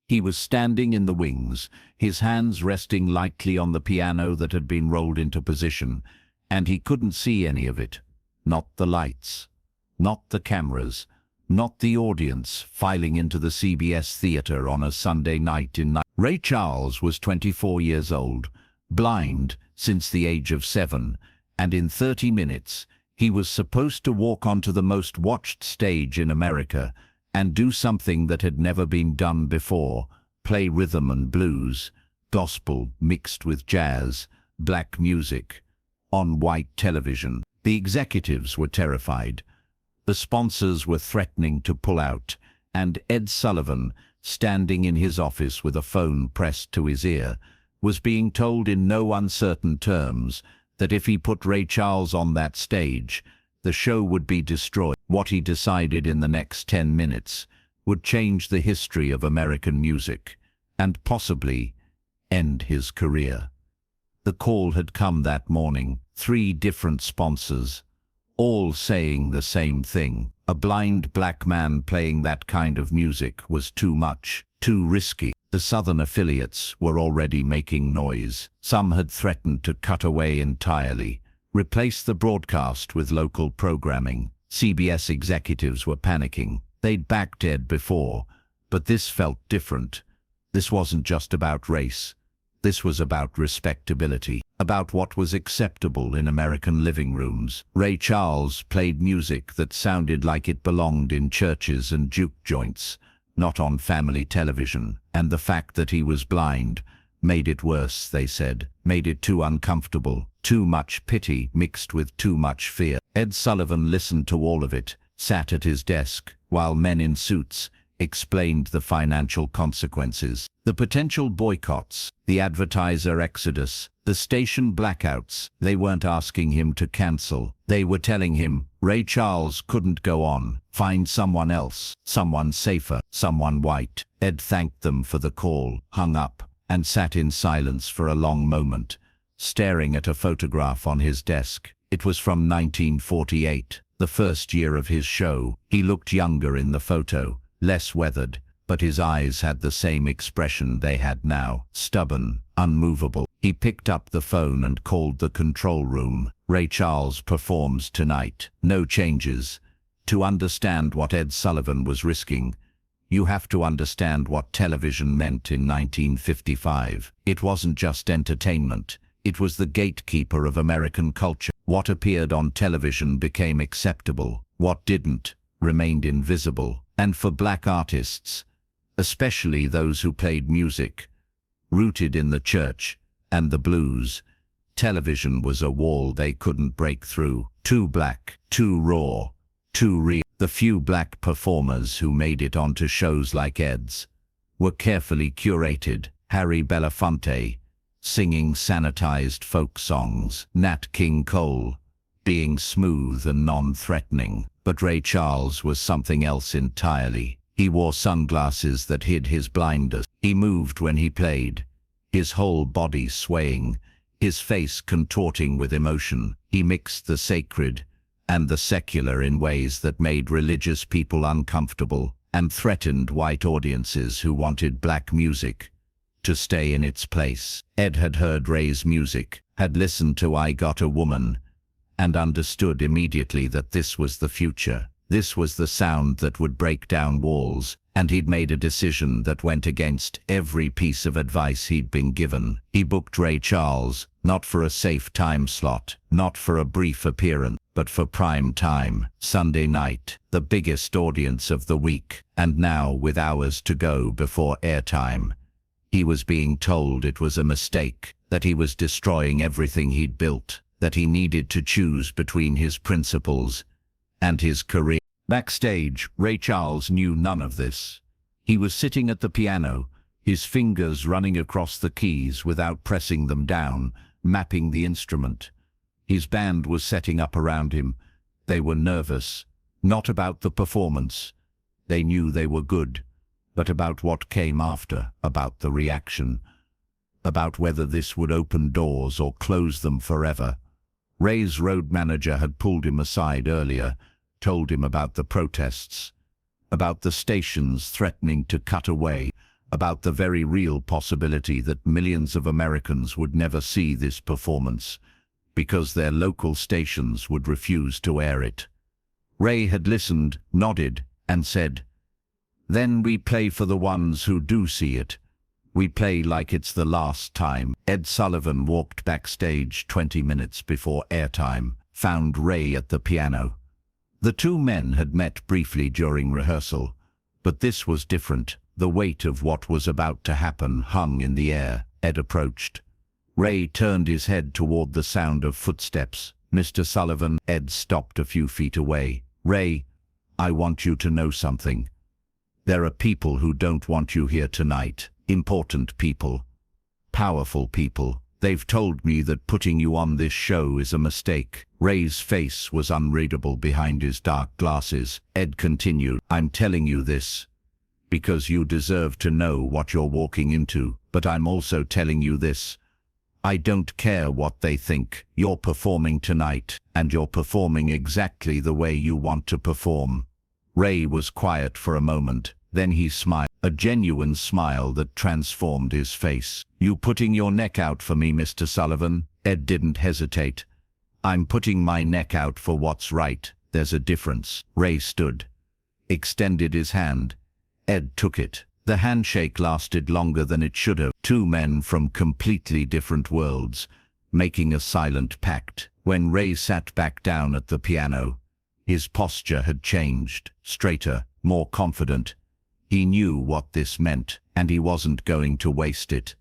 He was standing in the wings, his hands resting lightly on the piano that had been rolled into position, and he couldn't see any of it. Not the lights, not the cameras, not the audience filing into the CBS theater on a Sunday night in Ray Charles was 24 years old, blind since the age of 7, and in 30 minutes he was supposed to walk onto the most watched stage in America and do something that had never been done before: play rhythm and blues, gospel mixed with jazz, black music, on white television. The executives were terrified. The sponsors were threatening to pull out, and Ed Sullivan, standing in his office with a phone pressed to his ear, was being told in no uncertain terms that if he put Ray Charles on that stage, the show would be destroyed. What he decided in the next 10 minutes would change the history of American music, and possibly end his career. The call had come that morning, 3 different sponsors, all saying the same thing. A blind black man playing that kind of music was too much, too risky. The Southern affiliates were already making noise. Some had threatened to cut away entirely, replace the broadcast with local programming. CBS executives were panicking. They'd backed Ed before, but this felt different. This wasn't just about race. This was about respectability, about what was acceptable in American living rooms. Ray Charles played music that sounded like it belonged in churches and juke joints, not on family television. And the fact that he was blind made it worse, they said, made it too uncomfortable, too much pity mixed with too much fear. Ed Sullivan listened to all of it, sat at his desk, while men in suits explained the financial consequences, the potential boycotts, the advertiser exodus, the station blackouts. They weren't asking him to cancel. They were telling him Ray Charles couldn't go on. Find someone else, someone safer, someone white. Ed thanked them for the call, hung up, and sat in silence for a long moment, staring at a photograph on his desk. It was from 1948, the first year of his show. He looked younger in the photo, less weathered, but his eyes had the same expression they had now, stubborn, unmovable. He picked up the phone and called the control room. Ray Charles performs tonight. No changes. To understand what Ed Sullivan was risking, you have to understand what television meant in 1955. It wasn't just entertainment. It was the gatekeeper of American culture. What appeared on television became acceptable. What didn't remained invisible. And for black artists, especially those who played music, rooted in the church and the blues, television was a wall they couldn't break through. Too black, too raw, too real. The few black performers who made it onto shows like Ed's were carefully curated. Harry Belafonte, singing sanitized folk songs. Nat King Cole, being smooth and non-threatening. But Ray Charles was something else entirely. He wore sunglasses that hid his blindness. He moved when he played, his whole body swaying, his face contorting with emotion. He mixed the sacred and the secular in ways that made religious people uncomfortable and threatened white audiences who wanted black music to stay in its place. Ed had heard Ray's music, had listened to I Got a Woman, and understood immediately that this was the future. This was the sound that would break down walls, and he'd made a decision that went against every piece of advice he'd been given. He booked Ray Charles, not for a safe time slot, not for a brief appearance, but for prime time, Sunday night, the biggest audience of the week. And now, with hours to go before airtime, he was being told it was a mistake, that he was destroying everything he'd built, that he needed to choose between his principles and his career. Backstage, Ray Charles knew none of this. He was sitting at the piano, his fingers running across the keys without pressing them down, mapping the instrument. His band was setting up around him. They were nervous, not about the performance. They knew they were good, but about what came after, about the reaction, about whether this would open doors or close them forever. Ray's road manager had pulled him aside earlier, told him about the protests, about the stations threatening to cut away, about the very real possibility that millions of Americans would never see this performance because their local stations would refuse to air it. Ray had listened, nodded, and said, "Then we play for the ones who do see it. We play like it's the last time." Ed Sullivan walked backstage 20 minutes before airtime, found Ray at the piano. The two men had met briefly during rehearsal, but this was different. The weight of what was about to happen hung in the air. Ed approached. Ray turned his head toward the sound of footsteps. "Mr. Sullivan." Ed stopped a few feet away. "Ray, I want you to know something. There are people who don't want you here tonight. Important people. Powerful people. They've told me that putting you on this show is a mistake." Ray's face was unreadable behind his dark glasses. Ed continued, "I'm telling you this because you deserve to know what you're walking into, but I'm also telling you this. I don't care what they think. You're performing tonight, and you're performing exactly the way you want to perform." Ray was quiet for a moment. Then he smiled, a genuine smile that transformed his face. "You putting your neck out for me, Mr. Sullivan?" Ed didn't hesitate. "I'm putting my neck out for what's right. There's a difference." Ray stood, extended his hand. Ed took it. The handshake lasted longer than it should have. Two men from completely different worlds, making a silent pact. When Ray sat back down at the piano, his posture had changed, straighter, more confident. He knew what this meant, and he wasn't going to waste it.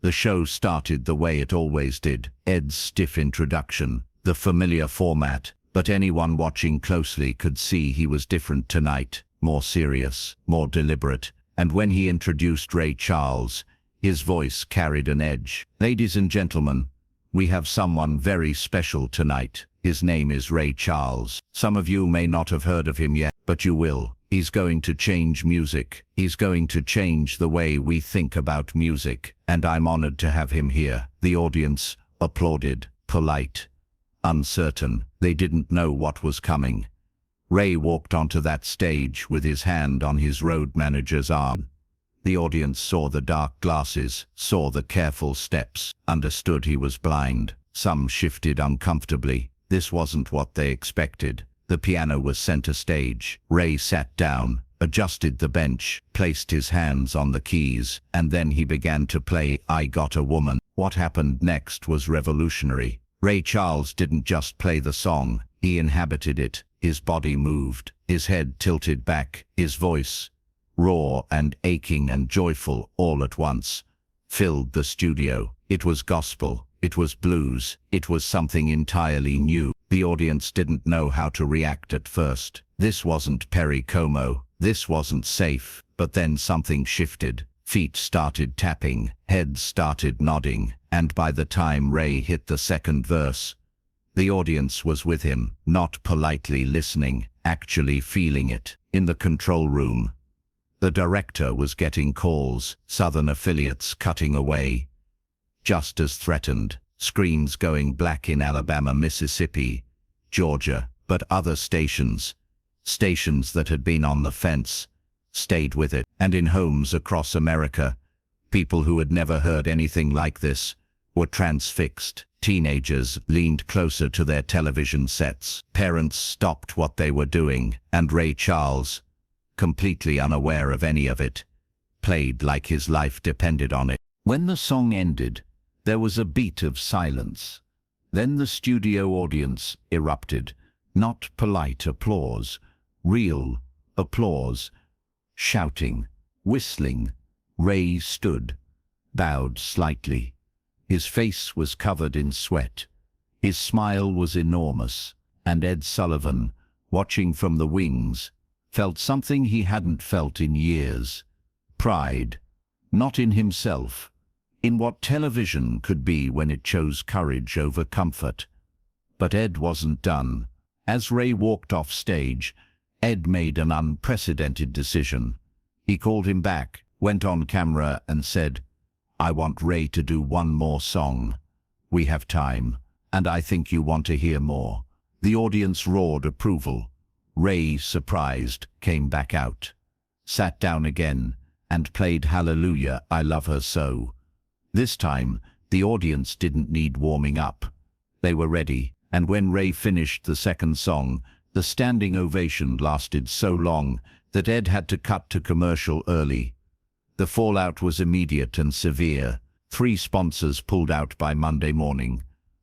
The show started the way it always did. Ed's stiff introduction, the familiar format, but anyone watching closely could see he was different tonight, more serious, more deliberate. And when he introduced Ray Charles, his voice carried an edge. "Ladies and gentlemen, we have someone very special tonight. His name is Ray Charles. Some of you may not have heard of him yet, but you will. He's going to change music. He's going to change the way we think about music, and I'm honored to have him here." The audience applauded, polite, uncertain. They didn't know what was coming. Ray walked onto that stage with his hand on his road manager's arm. The audience saw the dark glasses, saw the careful steps, understood he was blind. Some shifted uncomfortably. This wasn't what they expected. The piano was center stage. Ray sat down, adjusted the bench, placed his hands on the keys, and then he began to play "I Got a Woman." What happened next was revolutionary. Ray Charles didn't just play the song, he inhabited it. His body moved, his head tilted back, his voice, raw and aching and joyful all at once, filled the studio. It was gospel, it was blues, it was something entirely new. The audience didn't know how to react at first. This wasn't Perry Como, this wasn't safe. But then something shifted. Feet started tapping, heads started nodding, and by the time Ray hit the second verse, the audience was with him, not politely listening, actually feeling it. In the control room, the director was getting calls, Southern affiliates cutting away. Just as threatened, screens going black in Alabama, Mississippi, Georgia, but other stations that had been on the fence, stayed with it. And in homes across America, people who had never heard anything like this were transfixed. Teenagers leaned closer to their television sets. Parents stopped what they were doing, and Ray Charles, completely unaware of any of it, played like his life depended on it. When the song ended, there was a beat of silence. Then the studio audience erupted. Not polite applause, real applause. Shouting, whistling. Ray stood, bowed slightly. His face was covered in sweat. His smile was enormous, and Ed Sullivan, watching from the wings, felt something he hadn't felt in years. Pride, not in himself, in what television could be when it chose courage over comfort. But Ed wasn't done. As Ray walked off stage, Ed made an unprecedented decision. He called him back, went on camera and said, "I want Ray to do one more song. We have time, and I think you want to hear more." The audience roared approval. Ray, surprised, came back out, sat down again, and played Hallelujah, I Love Her So. This time, the audience didn't need warming up. They were ready, and when Ray finished the second song, the standing ovation lasted so long that Ed had to cut to commercial early. The fallout was immediate and severe. 3 sponsors pulled out by Monday morning.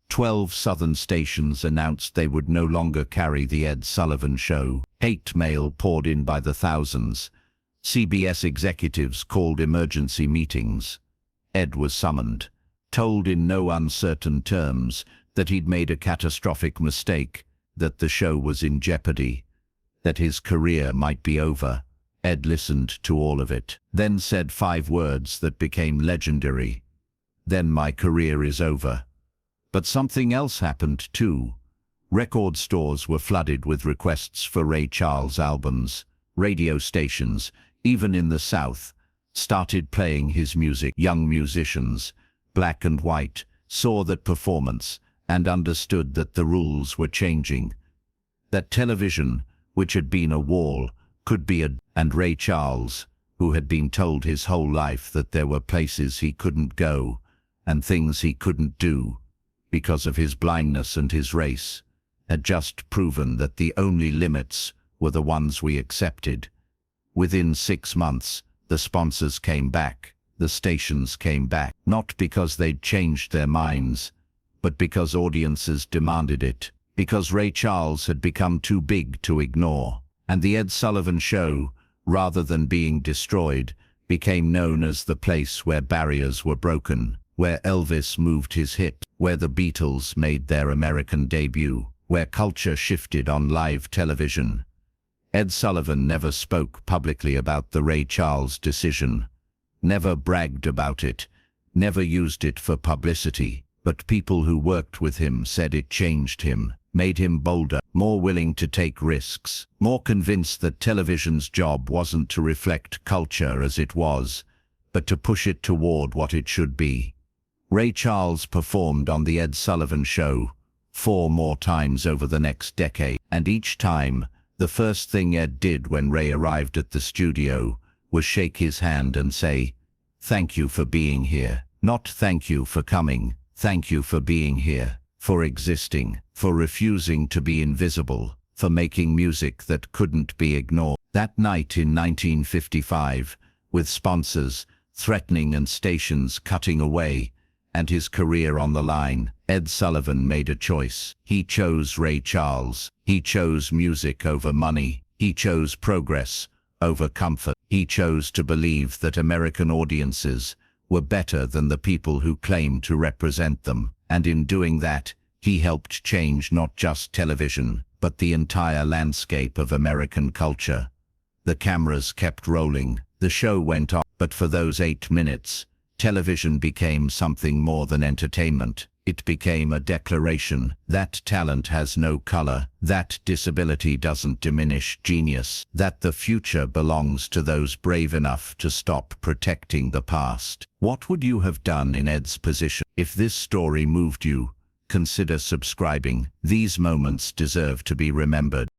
12 Southern stations announced they would no longer carry the Ed Sullivan Show. Hate mail poured in by the thousands. CBS executives called emergency meetings. Ed was summoned, told in no uncertain terms that he'd made a catastrophic mistake, that the show was in jeopardy, that his career might be over. Ed listened to all of it, then said 5 words that became legendary. Then my career is over. But something else happened too. Record stores were flooded with requests for Ray Charles albums. Radio stations, even in the South, started playing his music. Young musicians, black and white, saw that performance and understood that the rules were changing. That television, which had been a wall, could be and Ray Charles, who had been told his whole life that there were places he couldn't go and things he couldn't do because of his blindness and his race, had just proven that the only limits were the ones we accepted. Within 6 months, the sponsors came back, the stations came back, not because they'd changed their minds, but because audiences demanded it, because Ray Charles had become too big to ignore. And the Ed Sullivan Show, rather than being destroyed, became known as the place where barriers were broken, where Elvis moved his hips, where the Beatles made their American debut, where culture shifted on live television. Ed Sullivan never spoke publicly about the Ray Charles decision, never bragged about it, never used it for publicity, but people who worked with him said it changed him, made him bolder, more willing to take risks, more convinced that television's job wasn't to reflect culture as it was, but to push it toward what it should be. Ray Charles performed on The Ed Sullivan Show 4 more times over the next decade, and each time, the first thing Ed did when Ray arrived at the studio was shake his hand and say, "Thank you for being here." Not "thank you for coming," "thank you for being here," for existing, for refusing to be invisible, for making music that couldn't be ignored. That night in 1955, with sponsors threatening and stations cutting away, and his career on the line, Ed Sullivan made a choice. He chose Ray Charles. He chose music over money. He chose progress over comfort. He chose to believe that American audiences were better than the people who claimed to represent them. And in doing that, he helped change not just television, but the entire landscape of American culture. The cameras kept rolling. The show went on. But for those 8 minutes, television became something more than entertainment. It became a declaration that talent has no color, that disability doesn't diminish genius, that the future belongs to those brave enough to stop protecting the past. What would you have done in Ed's position? If this story moved you, consider subscribing. These moments deserve to be remembered.